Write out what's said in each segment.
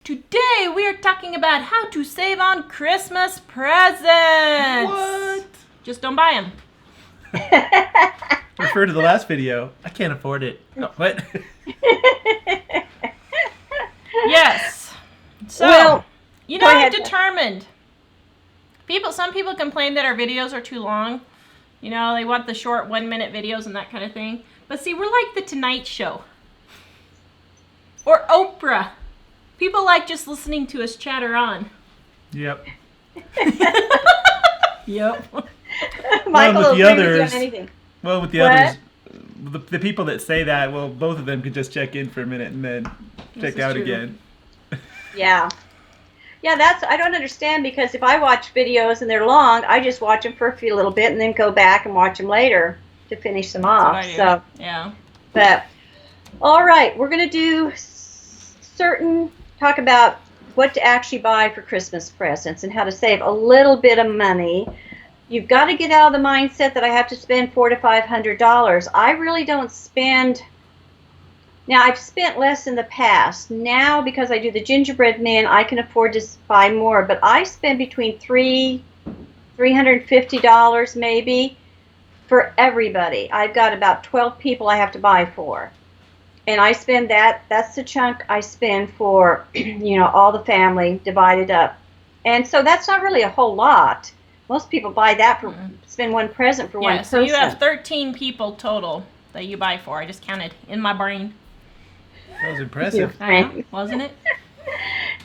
Today we are talking about how to save on Christmas presents. What? Just don't buy them. Refer to the last video. I can't afford it. Oh, what? Yes. So, Well, I've determined. Some people complain that our videos are too long. They want the short 1-minute videos and that kind of thing. But see, we're like the Tonight Show. Or Oprah. People like just listening to us chatter on. Yep. Yep. Michael with will the agree others, with you on anything. Well, with the What? others, the people that say that, well, both of them could just check in for a minute and then check out true. again. Yeah. Yeah, I don't understand, because if I watch videos and they're long, I just watch them for a few little bit and then go back and watch them later to finish them off. That's what I do. So, yeah. but all right, we're going to do talk about what to actually buy for Christmas presents and how to save a little bit of money. You've got to get out of the mindset that I have to spend $400 to $500. I really don't spend. Now, I've spent less in the past. Now, because I do the gingerbread man, I can afford to buy more. But I spend between $350 maybe for everybody. I've got about 12 people I have to buy for. And I spend that's the chunk I spend for, all the family divided up. And so that's not really a whole lot. Most people buy that spend one present for one person. So you have 13 people total that you buy for. I just counted in my brain. That was impressive. I know, wasn't it?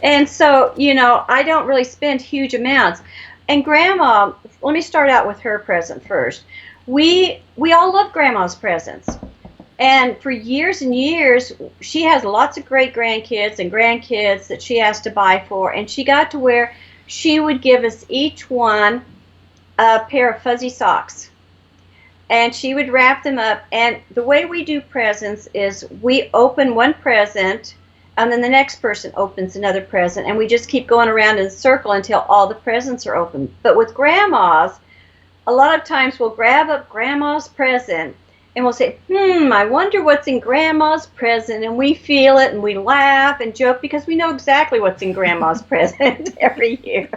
And so, I don't really spend huge amounts. And Grandma, let me start out with her present first. We all love Grandma's presents. And for years and years, she has lots of great-grandkids and grandkids that she has to buy for. And she got to where she would give us each one a pair of fuzzy socks. And she would wrap them up. And the way we do presents is we open one present, and then the next person opens another present. And we just keep going around in a circle until all the presents are open. But with Grandma's, a lot of times we'll grab up Grandma's present, and we'll say, I wonder what's in Grandma's present. And we feel it, and we laugh and joke because we know exactly what's in Grandma's present every year.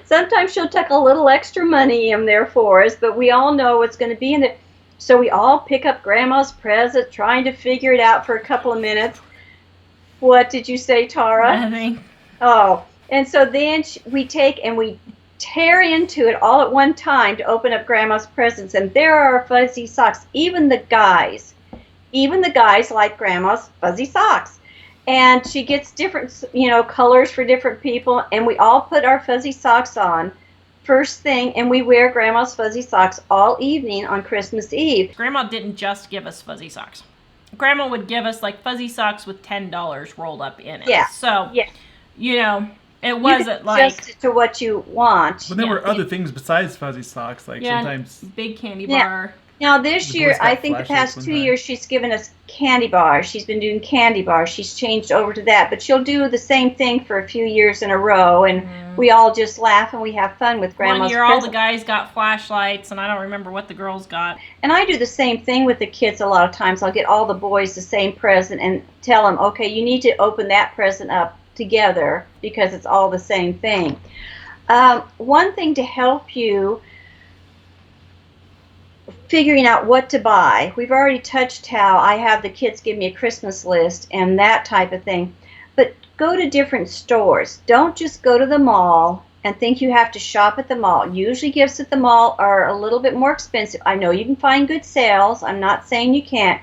Sometimes she'll tuck a little extra money in there for us, but we all know what's going to be in there. So we all pick up Grandma's present, trying to figure it out for a couple of minutes. What did you say, Tawra? Nothing. Oh, and so then we take and we tear into it all at one time to open up Grandma's presents, and there are fuzzy socks. Even the guys like Grandma's fuzzy socks, and she gets different colors for different people, and we all put our fuzzy socks on first thing, and we wear Grandma's fuzzy socks all evening on Christmas Eve. Grandma didn't just give us fuzzy socks. Grandma would give us like fuzzy socks with $10 rolled up in it. Yeah. So yeah. It wasn't like adjust it to what you want. But there were other things besides fuzzy socks, like sometimes big candy bar. Now this The year, Boy Scout I think the past flashlights 2 one time. years, she's given us candy bars. She's been doing candy bars. She's changed over to that, but she'll do the same thing for a few years in a row, and we all just laugh and we have fun with Grandma's One year all the presents. guys got flashlights, and I don't remember what the girls got. And I do the same thing with the kids a lot of times. I'll get all the boys the same present and tell them, okay, you need to open that present up together because it's all the same thing. One thing to help you figuring out what to buy. We've already touched how I have the kids give me a Christmas list and that type of thing. But go to different stores. Don't just go to the mall and think you have to shop at the mall. Usually gifts at the mall are a little bit more expensive. I know you can find good sales. I'm not saying you can't.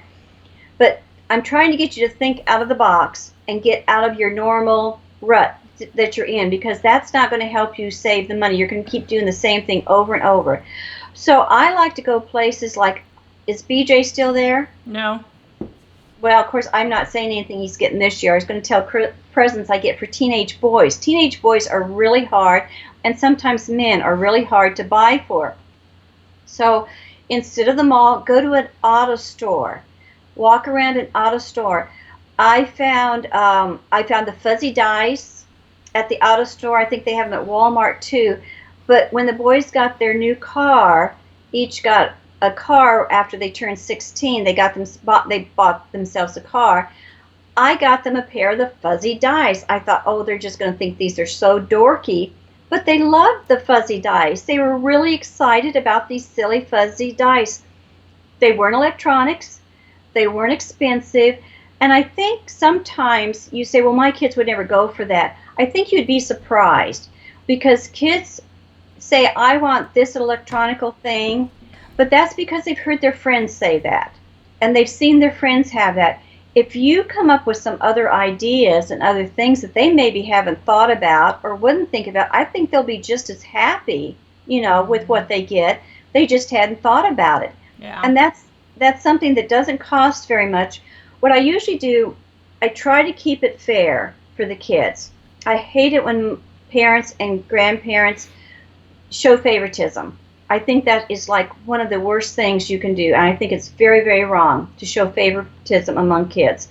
But I'm trying to get you to think out of the box and get out of your normal rut that you're in, because that's not going to help you save the money. You're going to keep doing the same thing over and over. So I like to go places like, is BJ still there? No. Well, of course, I'm not saying anything he's getting this year. I was going to tell presents I get for teenage boys. Teenage boys are really hard, and sometimes men are really hard to buy for. So instead of the mall, go to an auto store. Walk around an auto store. I found the fuzzy dice at the auto store. I think they have them at Walmart too. But when the boys got their new car, each got a car after they turned 16. They bought themselves a car. I got them a pair of the fuzzy dice. I thought, oh, they're just going to think these are so dorky. But they loved the fuzzy dice. They were really excited about these silly fuzzy dice. They weren't electronics. They weren't expensive. And I think sometimes you say, well, my kids would never go for that. I think you'd be surprised because kids say, I want this electronical thing, but that's because they've heard their friends say that. And they've seen their friends have that. If you come up with some other ideas and other things that they maybe haven't thought about or wouldn't think about, I think they'll be just as happy, with what they get. They just hadn't thought about it. Yeah. And that's something that doesn't cost very much. What I usually do, I try to keep it fair for the kids. I hate it when parents and grandparents show favoritism. I think that is like one of the worst things you can do, and I think it's very, very wrong to show favoritism among kids.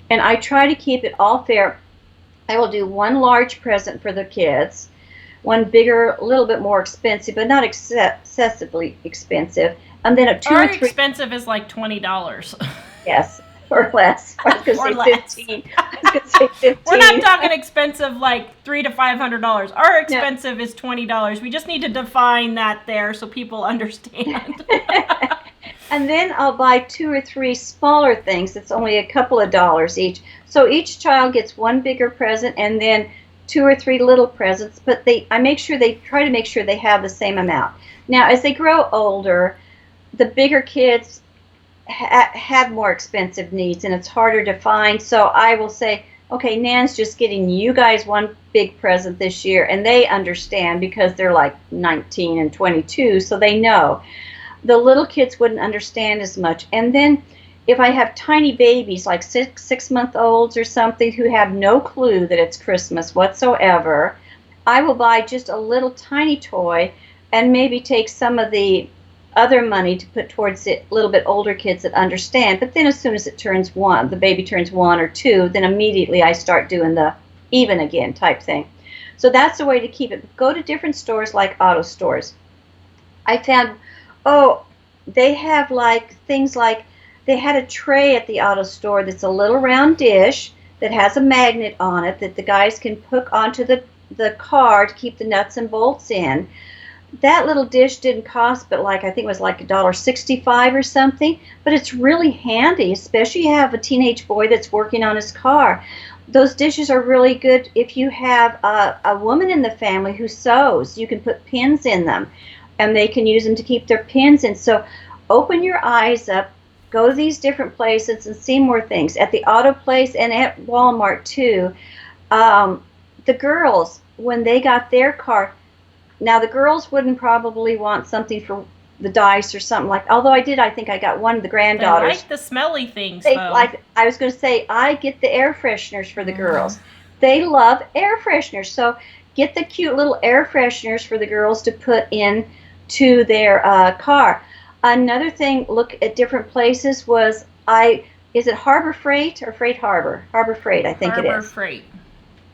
And I try to keep it all fair. I will do one large present for the kids, one bigger, a little bit more expensive, but not excessively expensive, and then a two Our or three. expensive is like $20. Yes, or less. I was going to say 15. I was going to say 15. We're not talking expensive like $300 to $500. Our expensive is $20. We just need to define that there so people understand. And then I'll buy 2 or 3 smaller things that's only a couple of dollars each. So each child gets one bigger present and then 2 or 3 little presents, but I try to make sure they have the same amount. Now, as they grow older, the bigger kids have more expensive needs and it's harder to find. So I will say, okay, Nan's just getting you guys one big present this year, and they understand because they're like 19 and 22, so they know. The little kids wouldn't understand as much. And then if I have tiny babies like 6-month-olds or something who have no clue that it's Christmas whatsoever, I will buy just a little tiny toy and maybe take some of the other money to put towards it a little bit older kids that understand. But then as soon as the baby turns 1 or 2, then immediately I start doing the even again type thing. So that's the way to keep it. Go to different stores like auto stores. I found, they have like things like, they had a tray at the auto store that's a little round dish that has a magnet on it that the guys can hook onto the car to keep the nuts and bolts in. That little dish didn't cost but I think it was like $1.65 or something, but it's really handy, especially if you have a teenage boy that's working on his car. Those dishes are really good if you have a woman in the family who sews. You can put pins in them and they can use them to keep their pins in. So open your eyes up, go to these different places and see more things. At the auto place and at Walmart too, the girls, when they got their car, now the girls wouldn't probably want something for the dice or something although I think I got one of the granddaughters. They like the smelly things, I was going to say, I get the air fresheners for the girls. They love air fresheners. So get the cute little air fresheners for the girls to put in to their car. Another thing, look at different places is it Harbor Freight or Freight Harbor? Harbor Freight, I think it is. Harbor Freight.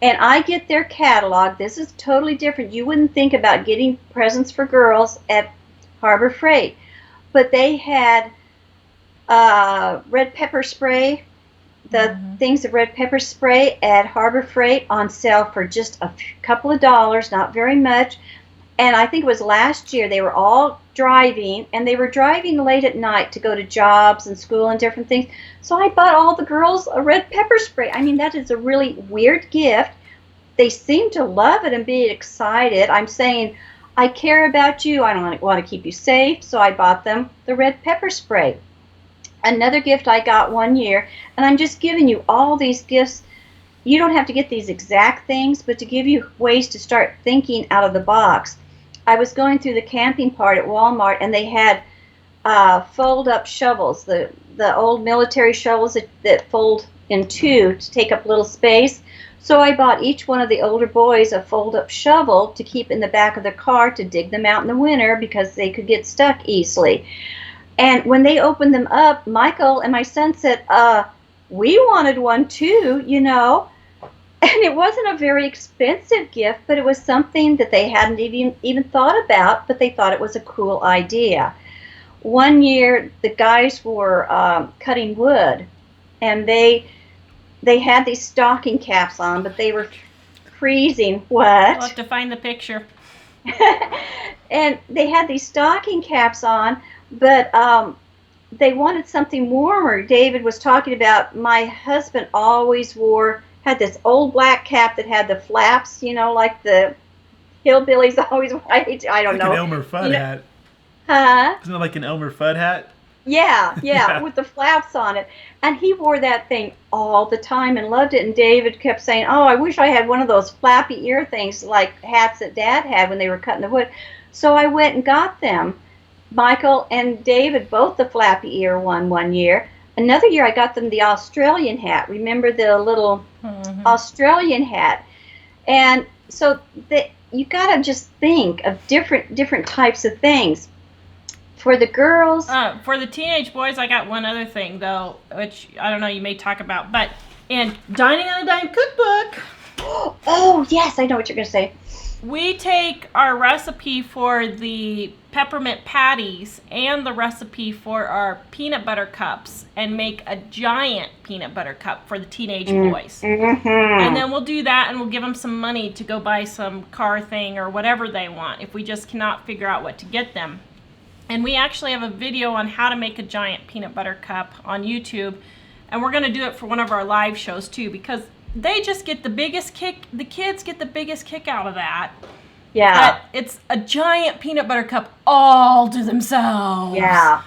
And I get their catalog. This is totally different. You wouldn't think about getting presents for girls at Harbor Freight. But they had red pepper spray, the things of red pepper spray at Harbor Freight on sale for just a couple of dollars, not very much. And I think it was last year, they were all driving, and they were driving late at night to go to jobs and school and different things. So I bought all the girls a red pepper spray. I mean, that is a really weird gift. They seem to love it and be excited. I'm saying, I care about you. I don't want to keep you safe. So I bought them the red pepper spray. Another gift I got one year, and I'm just giving you all these gifts. You don't have to get these exact things, but to give you ways to start thinking out of the box. I was going through the camping part at Walmart, and they had fold-up shovels, the old military shovels that fold in two to take up little space. So I bought each one of the older boys a fold-up shovel to keep in the back of their car to dig them out in the winter because they could get stuck easily. And when they opened them up, Michael and my son said, we wanted one too, And it wasn't a very expensive gift, but it was something that they hadn't even thought about, but they thought it was a cool idea. One year, the guys were cutting wood, and they they had these stocking caps on, but they were freezing. What? I'll have to find the picture. And they had these stocking caps on, but they wanted something warmer. David was talking about my husband always had this old black cap that had the flaps, like the hillbillies always wear. I don't know. Like an Elmer Fudd hat. Huh? Isn't it like an Elmer Fudd hat? Yeah, with the flaps on it. And he wore that thing all the time and loved it. And David kept saying, oh, I wish I had one of those flappy ear things like hats that Dad had when they were cutting the wood. So I went and got them. Michael and David, both the flappy ear one year. Another year I got them the Australian hat. Remember the little Australian hat? And so you got to just think of different types of things. For the girls. For the teenage boys, I got one other thing, though, which I don't know, you may talk about. But in Dining on a Dime Cookbook. Oh, yes, I know what you're going to say. We take our recipe for the peppermint patties and the recipe for our peanut butter cups and make a giant peanut butter cup for the teenage boys. Mm-hmm. And then we'll do that and we'll give them some money to go buy some car thing or whatever they want if we just cannot figure out what to get them. And we actually have a video on how to make a giant peanut butter cup on YouTube. And we're going to do it for one of our live shows too, because they just get the biggest kick. The kids get the biggest kick out of that. Yeah. But it's a giant peanut butter cup all to themselves. Yeah.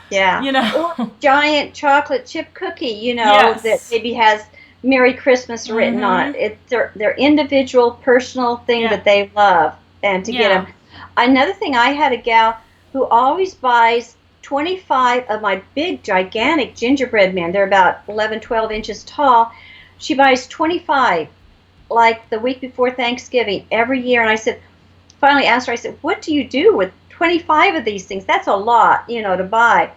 Or giant chocolate chip cookie, Yes. that maybe has Merry Christmas written on it. It's their individual personal thing that they love. And to get them. Another thing, I had a gal who always buys 25 of my big, gigantic gingerbread men. They're about 11, 12 inches tall. She buys 25, like the week before Thanksgiving, every year. And I finally asked her, I said, what do you do with 25 of these things? That's a lot, to buy.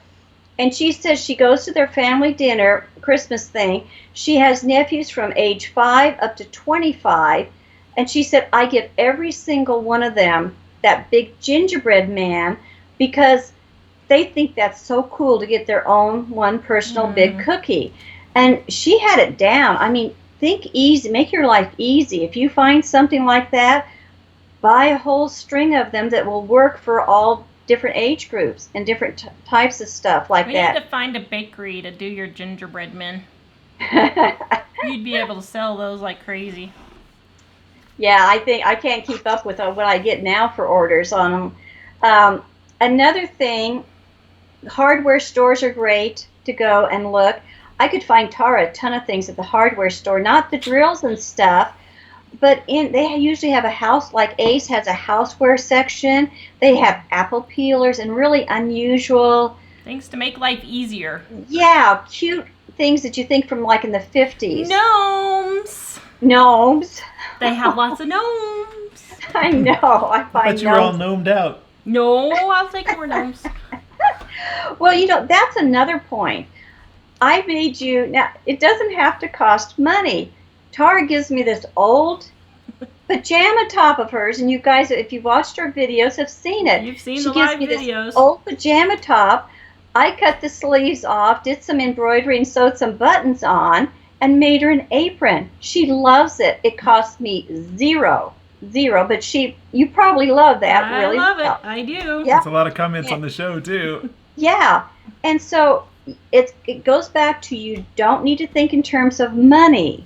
And she says she goes to their family dinner, Christmas thing. She has nephews from age 5 up to 25. And she said, I give every single one of them that big gingerbread man, because they think that's so cool to get their own one personal big cookie. And she had it down. I mean, think easy, make your life easy. If you find something like that, buy a whole string of them that will work for all different age groups and different types of stuff like that. We need to find a bakery to do your gingerbread men. You'd be able to sell those like crazy. Yeah, I think I can't keep up with what I get now for orders on them. Another thing, hardware stores are great to go and look. I could find Tawra a ton of things at the hardware store, not the drills and stuff, but they usually have a house, like Ace has a houseware section. They have apple peelers and really unusual things to make life easier. Yeah, cute things that you think from like in the 50s. Gnomes. They have lots of gnomes. I know. I find But you were all gnomed out. No, I'll take more gnomes. Well, that's another point. I made you, now it doesn't have to cost money. Tara gives me this old pajama top of hers, and you guys, if you've watched her videos, have seen it. You've seen she the gives live me videos. This old pajama top. I cut the sleeves off, did some embroidery, and sewed some buttons on, and made her an apron. She loves it. It cost me zero, but you probably love that. I really love well. it. I do. Yeah. That's a lot of comments on the show, too. Yeah. And so it goes back to, you don't need to think in terms of money.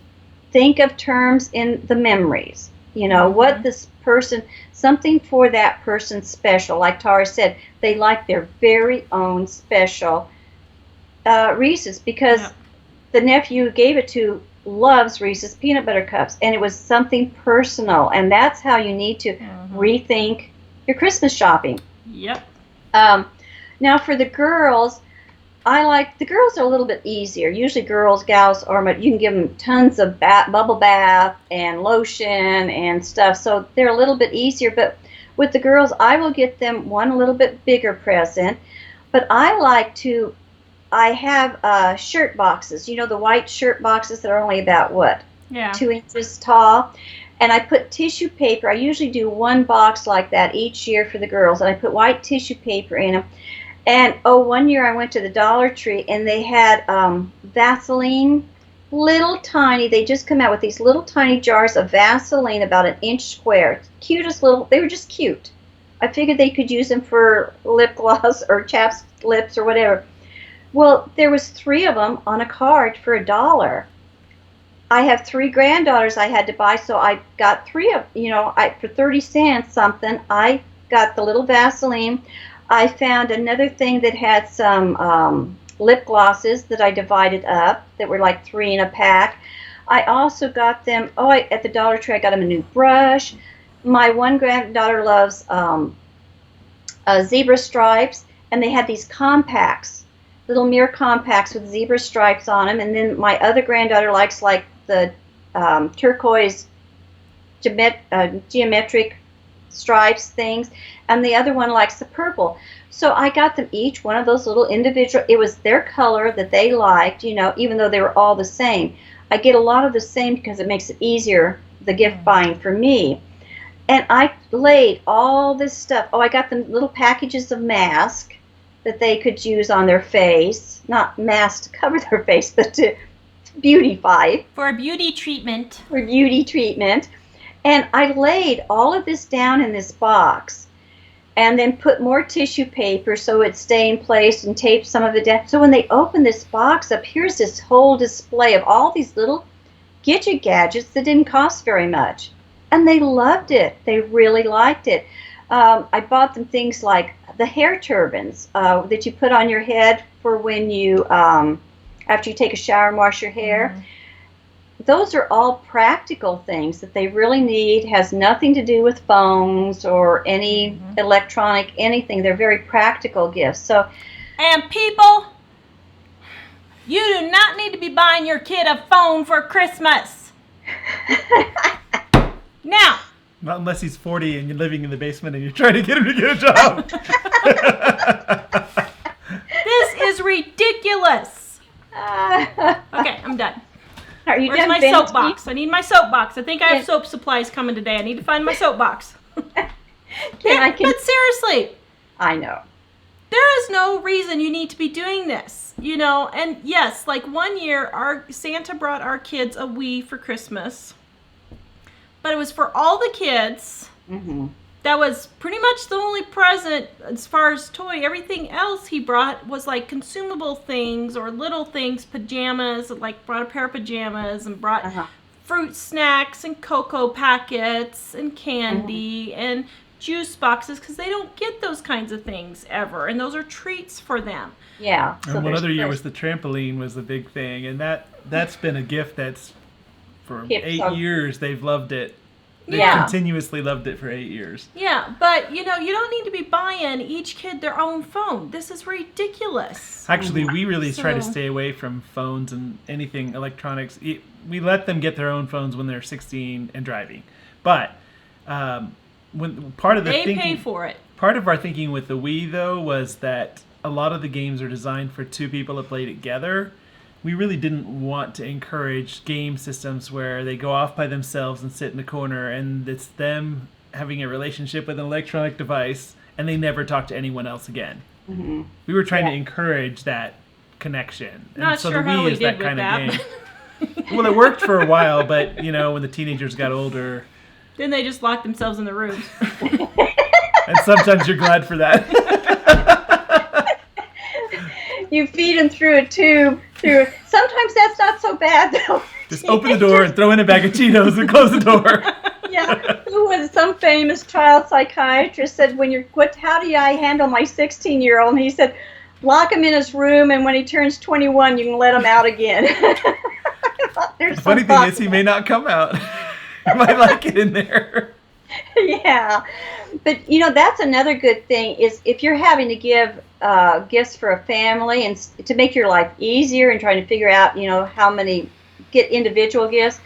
Think of terms in the memories. What this person, something for that person special. Like Tara said, they like their very own special Reese's, because the nephew who gave it to loves Reese's peanut butter cups, and it was something personal. And that's how you need to rethink your Christmas shopping. Yep. Now for the girls, the girls are a little bit easier. Usually gals, you can give them tons of bubble bath and lotion and stuff, so they're a little bit easier. But with the girls, I will get them one a little bit bigger present. But I have shirt boxes, the white shirt boxes that are only about, 2 inches tall. And I put tissue paper. I usually do one box like that each year for the girls, and I put white tissue paper in them. And one year I went to the Dollar Tree, and they had Vaseline little tiny, they just come out with these little tiny jars of Vaseline about an inch square. Cutest little, they were just cute. I figured they could use them for lip gloss or chapped lips or whatever. Well, there was 3 of them on a card for $1. I have 3 granddaughters I had to buy, so I got 3 of, for 30 cents something. I got the little Vaseline. I found another thing that had some lip glosses that I divided up that were like 3 in a pack. I also got them, at the Dollar Tree, I got them a new brush. My one granddaughter loves zebra stripes, and they had these compacts, little mirror compacts with zebra stripes on them. And then my other granddaughter likes like the turquoise geometric stripes things, and the other one likes the purple. So I got them each one of those little individual, it was their color that they liked, even though they were all the same. I get a lot of the same because it makes it easier, the gift buying for me. And I laid all this stuff. I got them little packages of masks that they could use on their face. Not masks to cover their face, but to beautify. For a beauty treatment. For beauty treatment. And I laid all of this down in this box and then put more tissue paper so it'd stay in place and taped some of it down. So when they open this box up, here's this whole display of all these little gadgets that didn't cost very much. And they loved it. They really liked it. I bought them things like the hair turbans that you put on your head for when you, after you take a shower and wash your hair. Mm-hmm. Those are all practical things that they really need. Has nothing to do with phones or any electronic anything. They're very practical gifts. So, and people, you do not need to be buying your kid a phone for Christmas. Now, not unless he's 40 and you're living in the basement and you're trying to get him to get a job. This is ridiculous. Okay, I'm done. Are you Where's done my venting? soapbox? I need my soapbox. I think I have soap supplies coming today. I need to find my soapbox. But seriously. I know. There is no reason you need to be doing this, And yes, like one year, our Santa brought our kids a Wii for Christmas. But it was for all the kids. Mm-hmm. That was pretty much the only present as far as toy. Everything else he brought was like consumable things or little things, pajamas, like brought a pair of pajamas and brought fruit snacks and cocoa packets and candy and juice boxes because they don't get those kinds of things ever. And those are treats for them. Yeah. And one other year was the trampoline was the big thing. And that's been a gift that's for 8 years they've loved it. They've continuously loved it for 8 years. Yeah, but you don't need to be buying each kid their own phone. This is ridiculous. Actually, we really try to stay away from phones and anything electronics. We let them get their own phones when they're 16 and driving. But when part of the they pay for it. Part of our thinking with the Wii though was that a lot of the games are designed for 2 people to play together. We really didn't want to encourage game systems where they go off by themselves and sit in the corner and it's them having a relationship with an electronic device and they never talk to anyone else again. Mm-hmm. We were trying to encourage that connection. Not and so sure the how Wii we is did that kind with of game. Well, it worked for a while, but when the teenagers got older, then they just locked themselves in the rooms. And sometimes you're glad for that. You feed them through a tube. Sometimes that's not so bad though. Just open the door and throw in a bag of Cheetos and close the door. Yeah, who was some famous child psychiatrist said, how do I handle my 16-year-old? And he said, lock him in his room, and when he turns 21, you can let him out again. The funny thing is, he may not come out. He might like it in there. Yeah, but that's another good thing is if you're having to give gifts for a family and to make your life easier and trying to figure out how many get individual gifts,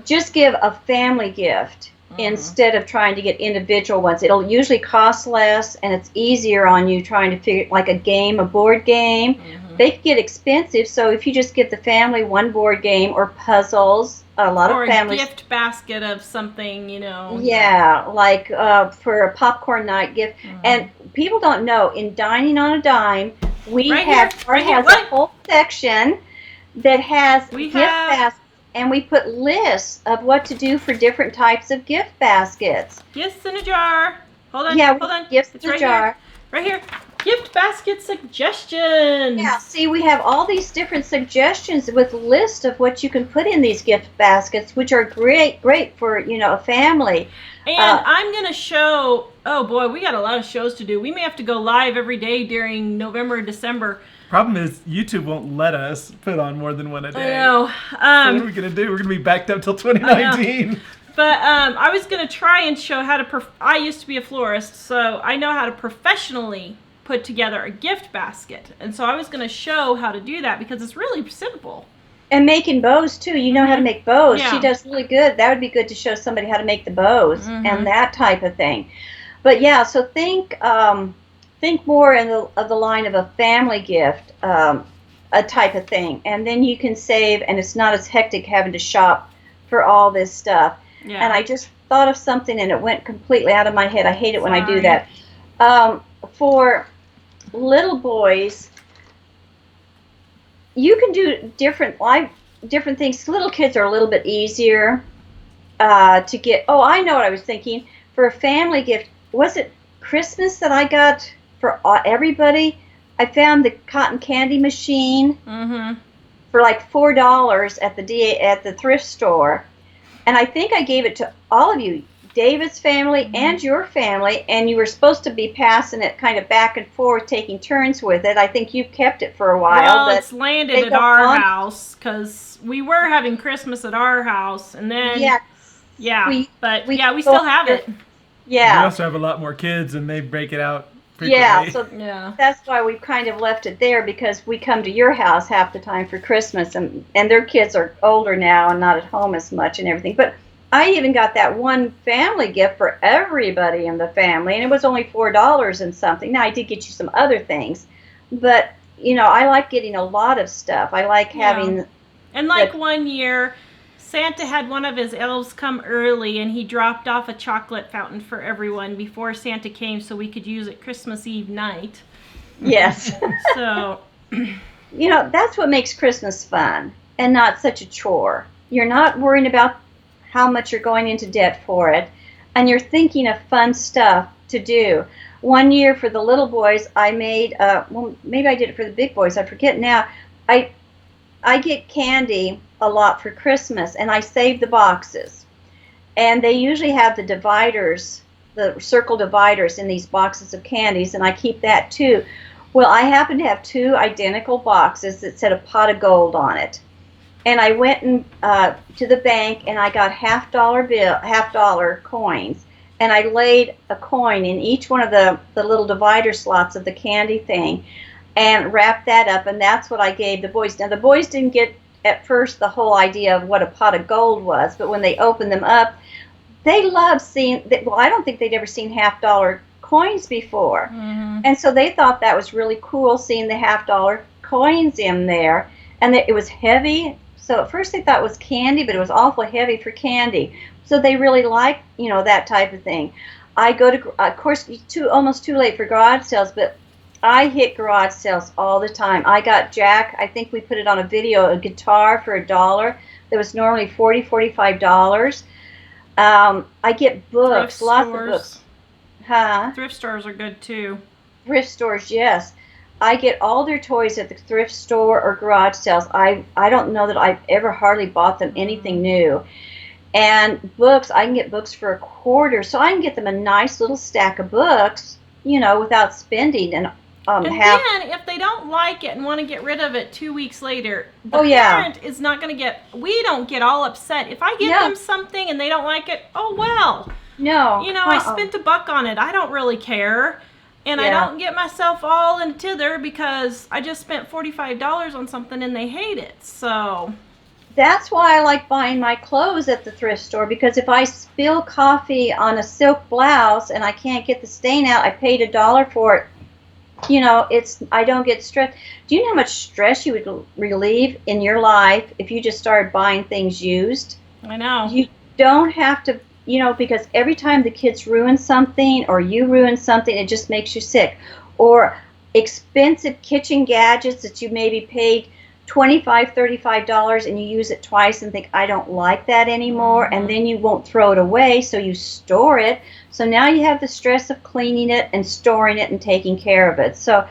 just give a family gift instead of trying to get individual ones. It'll usually cost less and it's easier on you trying to figure like a board game. They can get expensive, so if you just give the family one board game or puzzles, a lot of families. Or a gift basket of something, Yeah, like for a popcorn night gift. And people don't know, in Dining on a Dime, we has a whole section that has We gift have- baskets, and we put lists of what to do for different types of gift baskets. Gifts in a jar. Hold on. Yeah, hold on. gifts It's in a right jar. here. Right here. Gift basket suggestions. Yeah, see, we have all these different suggestions with lists of what you can put in these gift baskets, which are great for, a family. And I'm going to show, oh boy, we got a lot of shows to do. We may have to go live every day during November and December. Problem is, YouTube won't let us put on more than one a day. I know. So what are we going to do? We're going to be backed up till 2019. But I was going to try and show how to, I used to be a florist, so I know how to professionally put together a gift basket. And so I was going to show how to do that because it's really simple. And making bows too. You know how to make bows. Yeah. She does really good. That would be good to show somebody how to make the bows and that type of thing. But yeah, so think more of the line of a family gift, a type of thing, and then you can save, and it's not as hectic having to shop for all this stuff. Yeah. And I just thought of something, and it went completely out of my head. I hate it when I do Sorry. that. For little boys, you can do different things. Little kids are a little bit easier to get. Oh, I know what I was thinking. For a family gift, was it Christmas that I got for everybody? I found the cotton candy machine for like $4 at the thrift store, and I think I gave it to all of you, David's family and your family, and you were supposed to be passing it kind of back and forth, taking turns with it. I think you've kept it for a while. Well, but it's landed they at don't our want- house because we were having Christmas at our house, and then we still have it. We Yeah, also have a lot more kids, and they break it out frequently. yeah. So Yeah. that's why we've kind of left it there, because we come to your house half the time for Christmas, and their kids are older now and not at home as much and everything. But I even got that one family gift for everybody in the family, and it was only $4 and something. Now, I did get you some other things, but, I like getting a lot of stuff. I like having... And like one year, Santa had one of his elves come early, and he dropped off a chocolate fountain for everyone before Santa came so we could use it Christmas Eve night. Yes. So, That's what makes Christmas fun and not such a chore. You're not worrying about how much you're going into debt for it, and you're thinking of fun stuff to do. One year for the little boys, I made, maybe I did it for the big boys, I forget now. I get candy a lot for Christmas, and I save the boxes. And they usually have the dividers, the circle dividers in these boxes of candies, and I keep that too. Well, I happen to have two identical boxes that said a pot of gold on it. And I went to the bank, and I got $half coins, and I laid a coin in each one of the little divider slots of the candy thing, and wrapped that up, and that's what I gave the boys. Now, the boys didn't get at first the whole idea of what a pot of gold was, but when they opened them up, they loved seeing. Well, I don't think they'd ever seen $half coins before, and so they thought that was really cool, seeing the $half coins in there, and it was heavy. So at first they thought it was candy, but it was awful heavy for candy. So they really liked, that type of thing. I go to, of course, almost too late for garage sales, but I hit garage sales all the time. I got Jack, I think we put it on a video, a guitar for $1 that was normally $45. I get books, lots of books. Huh? thrift stores are good too. Thrift stores, yes. I get all their toys at the thrift store or garage sales. I don't know that I've ever hardly bought them anything new. And books, I can get books for $0.25, so I can get them a nice little stack of books, without spending. And then if they don't like it and want to get rid of it 2 weeks later, the parent is not going to we don't get all upset. If I get them something and they don't like it, oh well. No. I spent $1 on it. I don't really care. And I don't get myself all in a tither because I just spent $45 on something and they hate it. So that's why I like buying my clothes at the thrift store, because if I spill coffee on a silk blouse and I can't get the stain out, I paid $1 for it. I don't get stressed. Do you know how much stress you would relieve in your life if you just started buying things used? I know. You don't have to, because every time the kids ruin something or you ruin something, it just makes you sick. Or expensive kitchen gadgets that you maybe paid $25, $35 and you use it twice and think, I don't like that anymore, and then you won't throw it away, so you store it. So now you have the stress of cleaning it and storing it and taking care of it. So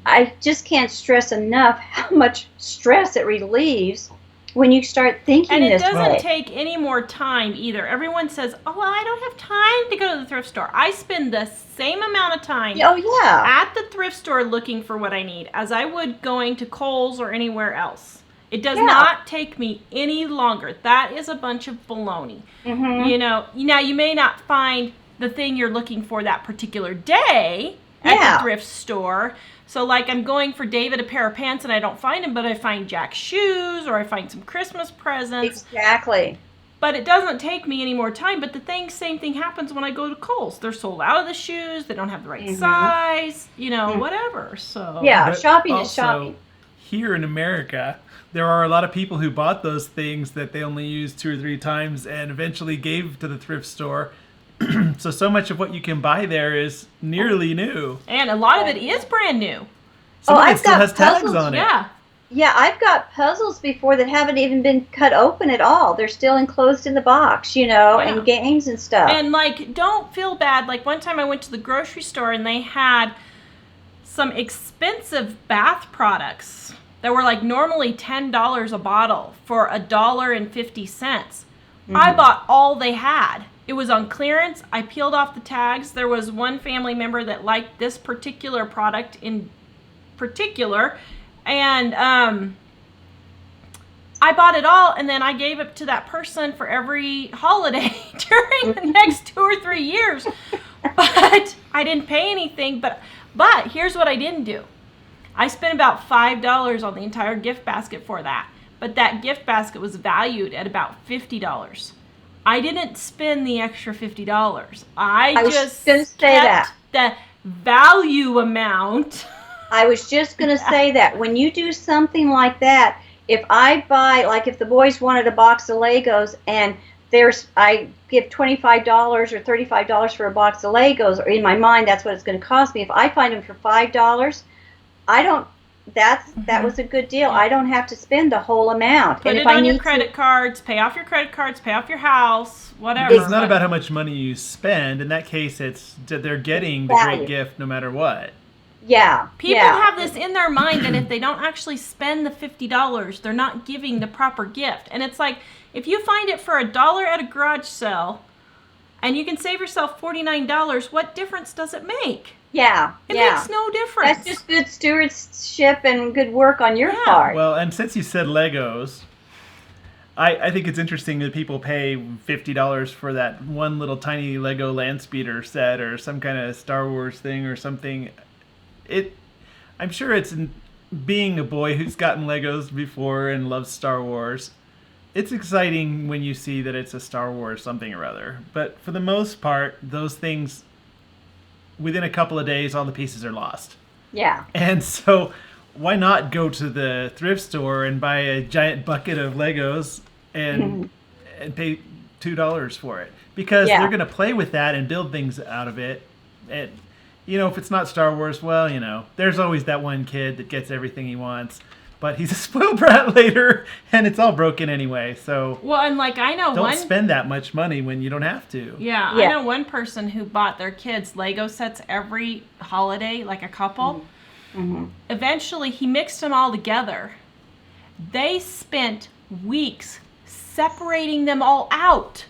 I just can't stress enough how much stress it relieves when you start thinking this way. And it doesn't take any more time either. Everyone says, oh, well, I don't have time to go to the thrift store. I spend the same amount of time at the thrift store looking for what I need as I would going to Kohl's or anywhere else. It does not take me any longer. That is a bunch of baloney. You know, now you may not find the thing you're looking for that particular day at the thrift store. So, like, I'm going for David a pair of pants and I don't find him, but I find Jack's shoes or I find some Christmas presents. Exactly. But it doesn't take me any more time. But same thing happens when I go to Kohl's. They're sold out of the shoes. They don't have the right size, you know, whatever. So But shopping is shopping. Here in America, there are a lot of people who bought those things that they only used 2 or 3 times and eventually gave to the thrift store. So much of what you can buy there is nearly new. And a lot of it is brand new. Some of it still has tags on it. Yeah, I've got puzzles before that haven't even been cut open at all. They're still enclosed in the box, you know, and games and stuff. And, like, don't feel bad. Like, one time I went to the grocery store and they had some expensive bath products that were, like, normally $10 a bottle for $1.50. I bought all they had. It was on clearance. I peeled off the tags. There was one family member that liked this particular product in particular. And I bought it all, and then I gave it to that person for every holiday during the next 2 or 3 years. But I didn't pay anything. But here's what I didn't do. I spent about $5 on the entire gift basket for that. But that gift basket was valued at about $50. I didn't spend the extra $50. I just kept the value amount. I was just going to say that. When you do something like that, if I buy, like if the boys wanted a box of Legos and I give $25 or $35 for a box of Legos, or in my mind that's what it's going to cost me. If I find them for $5, that was a good deal. I don't have to spend the whole amount. Put it on your credit cards, pay off your credit cards, pay off your house, whatever. It's not about how much money you spend. In that case, it's they're getting the great gift no matter what. Yeah. People have this in their mind that if they don't actually spend the $50, they're not giving the proper gift. And it's like, if you find it for $1 at a garage sale and you can save yourself $49, what difference does it make? Yeah. It makes no difference. That's just good stewardship and good work on your part. Well, and since you said Legos, I think it's interesting that people pay $50 for that one little tiny Lego land speeder set or some kind of Star Wars thing or something. I'm sure it's being a boy who's gotten Legos before and loves Star Wars. It's exciting when you see that it's a Star Wars something or other. But for the most part, those things, within a couple of days, all the pieces are lost. Yeah. And so why not go to the thrift store and buy a giant bucket of Legos and pay $2 for it? Because they're going to play with that and build things out of it. And, you know, if it's not Star Wars, well, you know, there's always that one kid that gets everything he wants. But he's a spoiled brat later, and it's all broken anyway. So, well, and like I know don't spend that much money when you don't have to. Yeah, I know one person who bought their kids Lego sets every holiday, like a couple. Eventually, he mixed them all together. They spent weeks separating them all out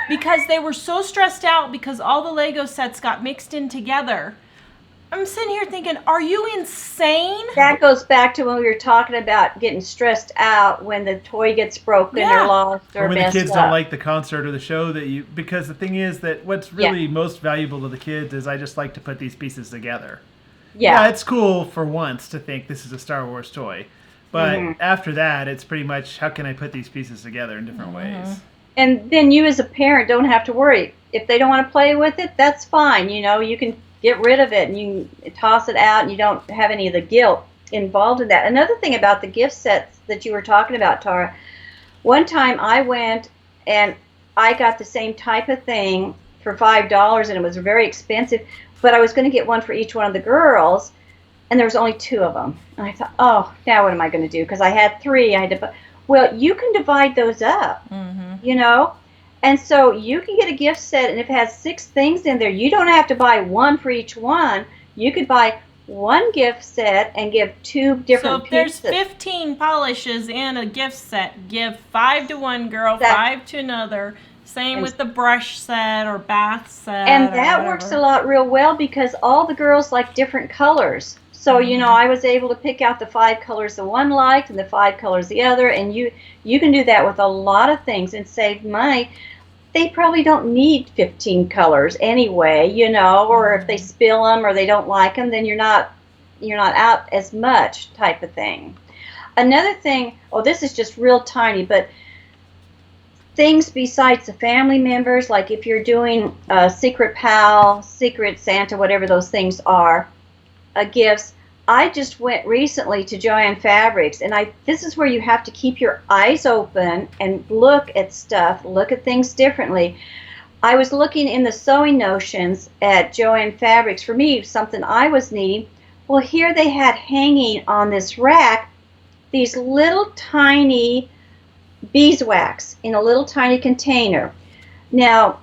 because they were so stressed out because all the Lego sets got mixed in together. I'm sitting here thinking, are you insane? That goes back to when we were talking about getting stressed out when the toy gets broken or lost or when messed the kids up. don't like the concert or the show because the thing is that what's really most valuable to the kids is I just like to put these pieces together. Yeah, it's cool for once to think this is a Star Wars toy. But after that, it's pretty much how can I put these pieces together in different ways. And then you as a parent don't have to worry. If they don't want to play with it, that's fine. You know, you can get rid of it and you toss it out and you don't have any of the guilt involved in that. Another thing about the gift sets that you were talking about, Tara, one time I went and I got the same type of thing for $5 and it was very expensive, but I was going to get one for each one of the girls and there was only 2 of them. And I thought, oh, now what am I going to do? Because I had 3. Well, you can divide those up, you know? And so you can get a gift set, and if it has 6 things in there, you don't have to buy 1 for each one. You could buy 1 gift set and give 2 different pieces. So if there's 15 polishes in a gift set, give 5 to one girl, 5 to another. Same with the brush set or bath set. And that works a lot real well because all the girls like different colors. So, you know, I was able to pick out the 5 colors the one liked and the 5 colors the other. And you can do that with a lot of things and save money. They probably don't need 15 colors anyway, you know, or if they spill them or they don't like them, then you're not out as much type of thing. Another thing, this is just real tiny, but things besides the family members, like if you're doing a Secret Pal, Secret Santa, whatever those things are, gifts. I just went recently to Joann Fabrics, and this is where you have to keep your eyes open and look at stuff, look at things differently. I was looking in the sewing notions at Joann Fabrics for me, something I was needing. Well, here they had hanging on this rack these little tiny beeswax in a little tiny container. Now,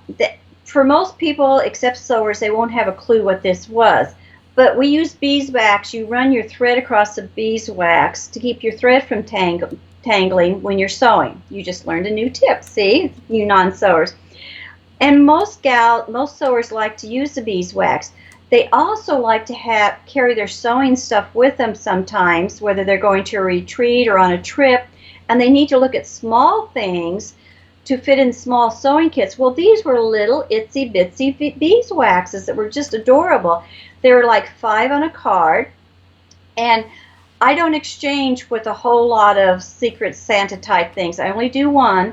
for most people except sewers, they won't have a clue what this was. But we use beeswax. You run your thread across the beeswax to keep your thread from tangling when you're sewing. You just learned a new tip, see, you non-sewers. And most sewers like to use the beeswax. They also like to carry their sewing stuff with them sometimes, whether they're going to a retreat or on a trip, and they need to look at small things to fit in small sewing kits. Well, these were little itsy bitsy beeswaxes that were just adorable. They were like 5 on a card, and I don't exchange with a whole lot of Secret Santa type things. I only do one,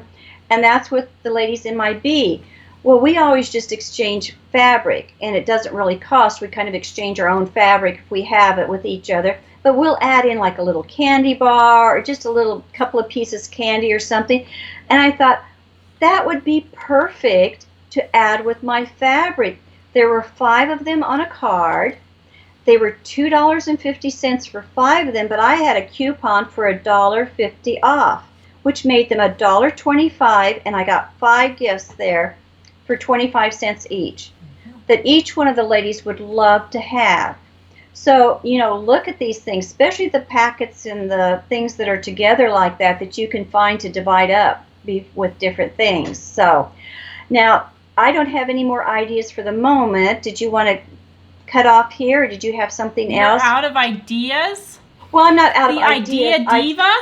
and that's with the ladies in my bee. Well, we always just exchange fabric, and it doesn't really cost. We kind of exchange our own fabric if we have it with each other, but we'll add in like a little candy bar or just a little couple of pieces candy or something. And I thought that would be perfect to add with my fabric. There were 5 of them on a card. They were $2.50 for 5 of them, but I had a coupon for $1.50 off, which made them $1.25, and I got 5 gifts there for 25 cents each that each one of the ladies would love to have. So, you know, look at these things, especially the packets and the things that are together like that you can find to divide up with different things. So, now, I don't have any more ideas for the moment. Did you want to cut off here, or did you have something else? You're out of ideas? Well, I'm not out of ideas. The idea diva?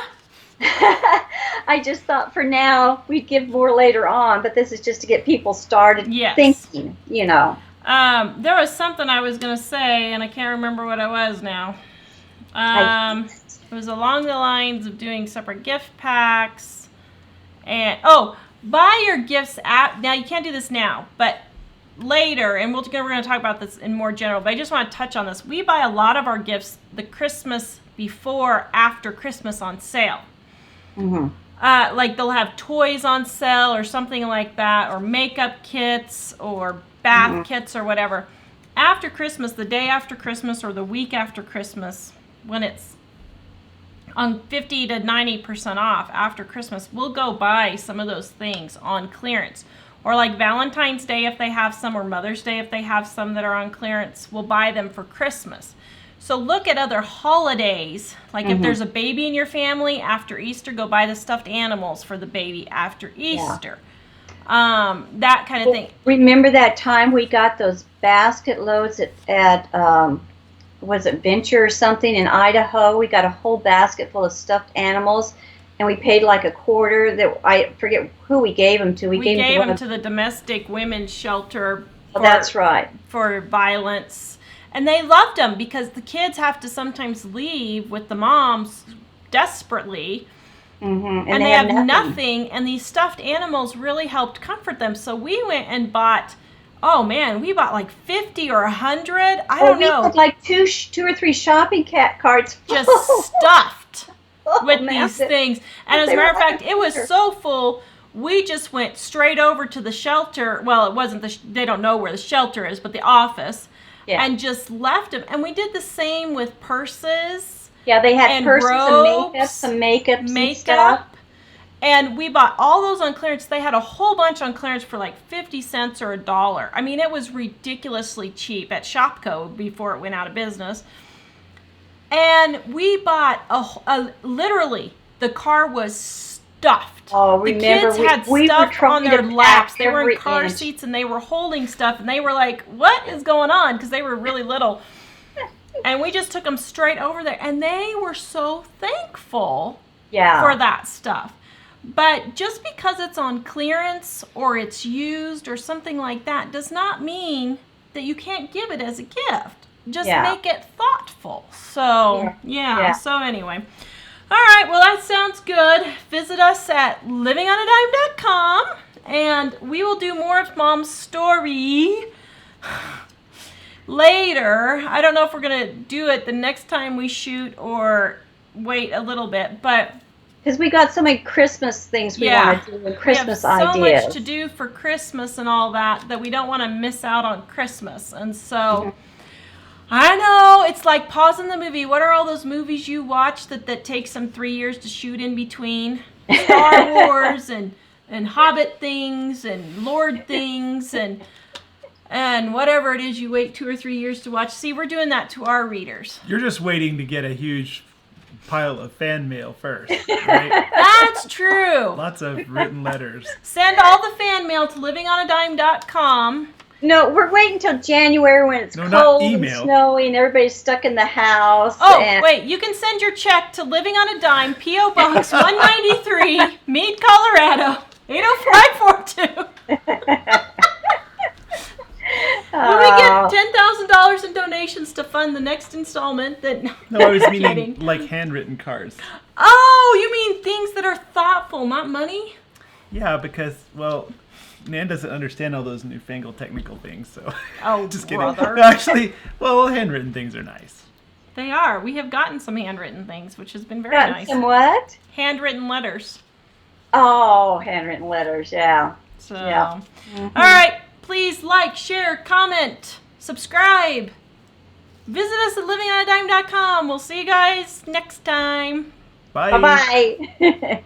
I just thought for now we'd give more later on, but this is just to get people started thinking, you know. There was something I was going to say, and I can't remember what it was now. It was along the lines of doing separate gift packs. And, buy your gifts now you can't do this now, but later, and we're going to talk about this in more general, but I just want to touch on this. We buy a lot of our gifts the Christmas before, after Christmas on sale. Like they'll have toys on sale or something like that, or makeup kits or bath kits or whatever. After Christmas, the day after Christmas or the week after Christmas, when it's on 50 to 90% off after Christmas, we'll go buy some of those things on clearance. Or like Valentine's Day if they have some, or Mother's Day if they have some that are on clearance, we'll buy them for Christmas. So look at other holidays, like if there's a baby in your family, after Easter, go buy the stuffed animals for the baby after Easter. That kind of thing. Remember that time we got those basket loads at was it Venture or something in Idaho? We got a whole basket full of stuffed animals, and we paid like $0.25. That I forget who we gave them to. We gave them to the domestic women's shelter. That's right. For violence. And they loved them because the kids have to sometimes leave with the moms desperately. And they have nothing. And these stuffed animals really helped comfort them. So we went and bought, we bought like 50 or 100. I don't know. We had like two or three shopping carts just stuffed with these things. And as a matter of fact, it was so full, we just went straight over to the shelter. Well, it wasn't they don't know where the shelter is, but the office. Yeah. and just left them. And we did the same with purses. Yeah, they had and purses robes, and some makeups and stuff. And we bought all those on clearance. They had a whole bunch on clearance for like 50 cents or $1. I mean, it was ridiculously cheap at Shopko before it went out of business. And we bought literally, the car was stuffed. Oh, the remember, kids had we were stuff on trying their to laps. pack They were in every car inch. seats and they were holding stuff. And they were like, what is going on? Because they were really little. And we just took them straight over there. And they were so thankful for that stuff. But just because it's on clearance or it's used or something like that does not mean that you can't give it as a gift. Just make it thoughtful. So, so anyway. All right, well, that sounds good. Visit us at livingonadime.com, and we will do more of Mom's story later. I don't know if we're going to do it the next time we shoot or wait a little bit, but... Because we got so many Christmas things we want to do and Christmas ideas. We have so much to do for Christmas and all that we don't want to miss out on Christmas. And so, I know, it's like pausing the movie. What are all those movies you watch that takes them 3 years to shoot in between? Star Wars and Hobbit things and Lord things and whatever it is you wait 2 or 3 years to watch. See, we're doing that to our readers. You're just waiting to get a huge pile of fan mail first, right? That's true. Lots of written letters. Send all the fan mail to livingonadime.com. No, we're waiting until January when it's cold and snowy and everybody's stuck in the house. Oh, wait, you can send your check to Living on a Dime, P.O. Box 193, Meade, Colorado, 80542. When we get $10,000 in donations to fund the next installment, No, I was meaning like handwritten cards. Oh, you mean things that are thoughtful, not money? Yeah, because, well, Nan doesn't understand all those newfangled technical things, so... Oh, just brother. kidding. Actually, well, handwritten things are nice. They are. We have gotten some handwritten things, which has been very nice. Some what? Handwritten letters. Oh, handwritten letters, yeah. So, all right. Please like, share, comment, subscribe. Visit us at livingonadime.com. We'll see you guys next time. Bye. Bye-bye.